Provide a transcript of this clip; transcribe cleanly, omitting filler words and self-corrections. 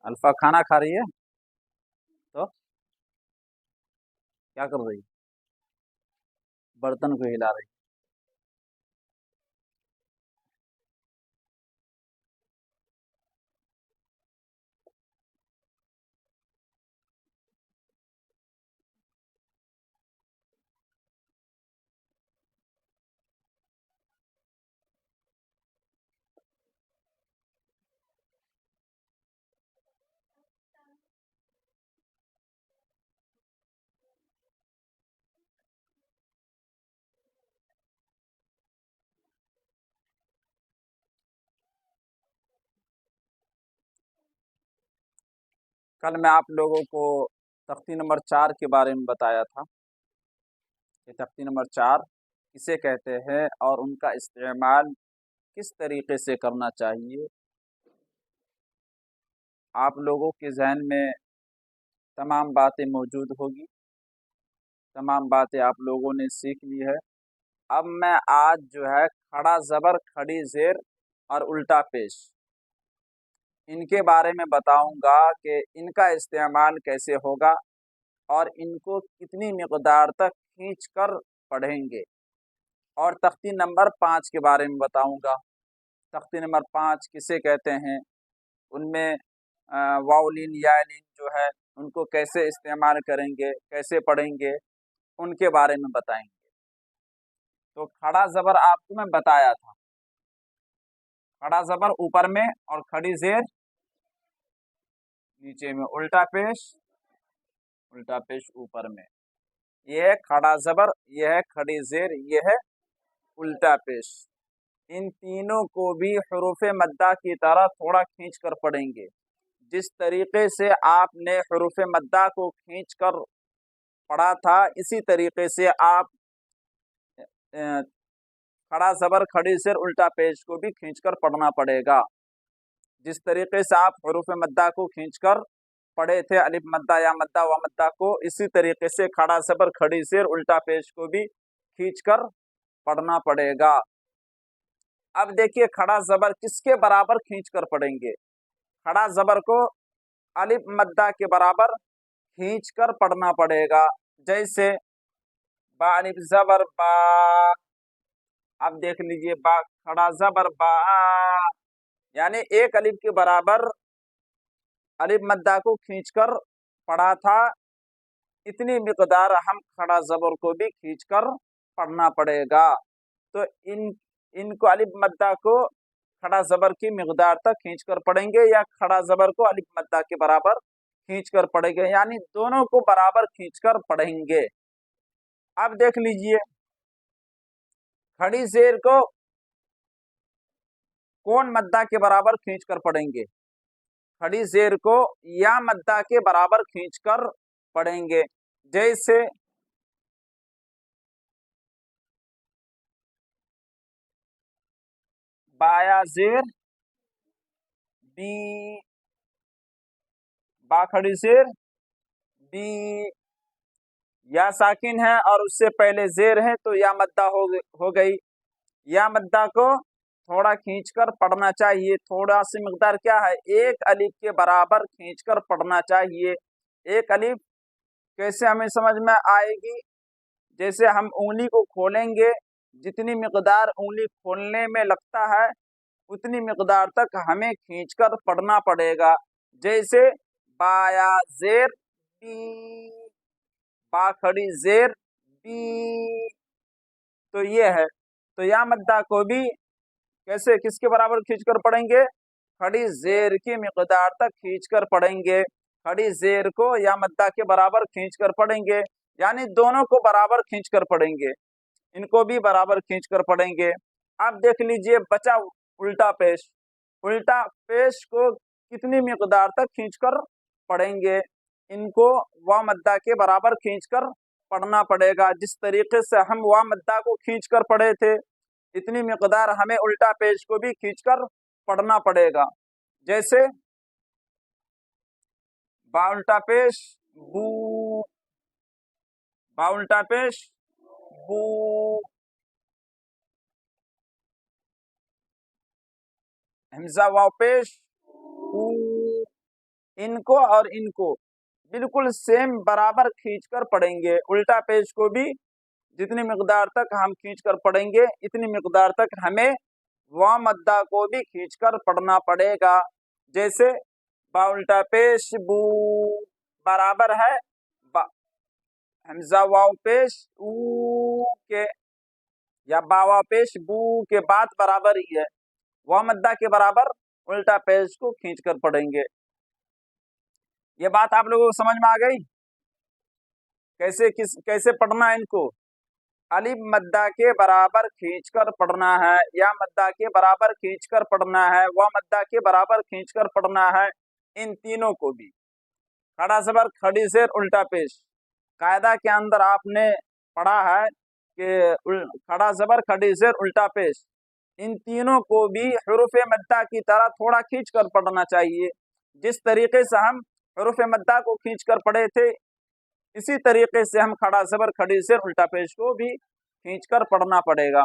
Alpha खाना खा रही है। तो क्या कर रही है? बर्तन को हिला रही है। कल मैं आप लोगों को तख्ती नंबर 4 के बारे में बताया था कि तख्ती नंबर 4 किसे कहते हैं और उनका इस्तेमाल किस तरीके से करना चाहिए। आप लोगों के जहन में तमाम बातें मौजूद होगी, तमाम बातें आप लोगों ने सीख ली है। अब मैं आज जो है खड़ा ज़बर, खड़ी ज़ेर और उल्टा पेश, इनके बारे में बताऊंगा कि इनका इस्तेमाल कैसे होगा और इनको कितनी मिक़दार तक खींच कर पढ़ेंगे। और तख्ती नंबर 5 के बारे में बताऊंगा। तख्ती नंबर 5 किसे कहते हैं, उनमें वाउलिन यालिन जो है उनको कैसे इस्तेमाल करेंगे, कैसे पढ़ेंगे, उनके बारे में बताएंगे। तो खड़ा ज़बर आपको मैं बताया था, खड़ा ज़बर ऊपर में और खड़ी ज़ेर नीचे में, उल्टा पेश ऊपर में। ये है खड़ा ज़बर, ये है खड़ी ज़ेर, ये है उल्टा पेश। इन तीनों को भी हरूफ मद्दा की तरह थोड़ा खींच कर पढ़ेंगे। जिस तरीके से आपने हरूफ मद्दा को खींच कर पढ़ा था, इसी तरीके से आप खड़ा ज़बर, खड़ी ज़ेर, उल्टा पेश को भी खींच कर पढ़ना पड़ेगा। जिस तरीके से आप हरूफ मद्दा को खींचकर पढ़े थे, अलिफ मद्दा या मद्दा व मद्दा को, इसी तरीके से खड़ा ज़बर, खड़ी ज़ेर, उल्टा पेश को भी खींचकर पढ़ना पड़ेगा। अब देखिए खड़ा ज़बर किसके बराबर खींचकर पढ़ेंगे। खड़ा ज़बर को अलिफ मद्दा के बराबर खींचकर पढ़ना पड़ेगा। जैसे बा अलिफ ज़बर बा, अब देख लीजिए बा खड़ा ज़बर बा, यानी एक अलिफ के बराबर अलिफ मद्दा को खींचकर पढ़ा था, इतनी मिकदार हम खड़ा ज़बर को भी खींचकर पढ़ना पड़ेगा। तो इनको अलिफ मद्दा को खड़ा ज़बर की मिकदार तक खींचकर पढ़ेंगे या खड़ा ज़बर को अलिफ मद्दा के बराबर खींचकर पढ़ेंगे, यानी दोनों को बराबर खींचकर पढ़ेंगे। अब देख लीजिए खड़ी ज़ेर को कौन मद्दा के बराबर खींचकर पढ़ेंगे। खड़ी ज़ेर को या मद्दा के बराबर खींचकर पढ़ेंगे। जैसे बाया ज़ेर बी, बा खड़ी ज़ेर बी, या साकिन है और उससे पहले ज़ेर है तो या मद्दा हो गई। या मद्दा को थोड़ा खींचकर पढ़ना चाहिए। थोड़ा सी मिकदार क्या है, एक अलिफ के बराबर खींचकर पढ़ना चाहिए। एक अलिफ कैसे हमें समझ में आएगी, जैसे हम उंगली को खोलेंगे, जितनी मिकदार उंगली खोलने में लगता है उतनी मिकदार तक हमें खींचकर पढ़ना पड़ेगा। जैसे बाया ज़ेर बी, बा खड़ी ज़ेर बी, तो ये है। तो या मद्दा को भी कैसे किसके बराबर खींचकर पढ़ेंगे, खड़ी ज़ेर की मिकदार तक खींचकर पढ़ेंगे। खड़ी ज़ेर को या मद्दा के बराबर खींचकर पढ़ेंगे, यानी दोनों को बराबर खींचकर पढ़ेंगे, इनको भी बराबर खींचकर पढ़ेंगे। अब देख लीजिए बचा उल्टा पेश। उल्टा पेश को कितनी मिकदार तक खींचकर पढ़ेंगे, इनको व मद्दा के बराबर खींचकर पढ़ना पड़ेगा। जिस तरीके से हम व मद्दा को खींचकर पढ़े थे, इतनी मिकदार हमें उल्टा पेश को भी खींचकर पढ़ना पड़ेगा। जैसे बा उल्टा पेश बू, बा उल्टा पेश बू, हमजा वाव पेश ऊ, इनको और इनको बिल्कुल सेम बराबर खींचकर पढ़ेंगे। उल्टा पेज को भी जितनी मिकदार तक हम खींचकर पढ़ेंगे इतनी मिकदार तक हमें व मद्दा को भी खींचकर पढ़ना पड़ेगा। जैसे बा उल्टा पेश बू बराबर है बा हमजा वाव पेश ऊ के, या बावा पेश बू के बात बराबर ही है, व मद्दा के बराबर उल्टा पेश को खींचकर पढ़ेंगे। ये बात आप लोगों को समझ में आ गई? कैसे पढ़ना है इनको? अलिफ मद्दा के बराबर खींचकर पढ़ना है, या मद्दा के बराबर खींचकर पढ़ना है, व मद्दा के बराबर खींचकर पढ़ना है। इन तीनों को भी खड़ा ज़बर खड़ी ज़ेर उल्टा पेश कायदा के अंदर आपने पढ़ा है कि खड़ा ज़बर खड़ी ज़ेर उल्टा पेश, इन तीनों को भी हुरूफ़े मद्दा की तरह थोड़ा खींच कर पढ़ना चाहिए। जिस तरीके से हम हुरूफ़े मद्दा को खींच कर पढ़े थे इसी तरीके से हम खड़ा ज़बर खड़ी ज़ेर उल्टा पेश को भी खींच कर पढ़ना पड़ेगा।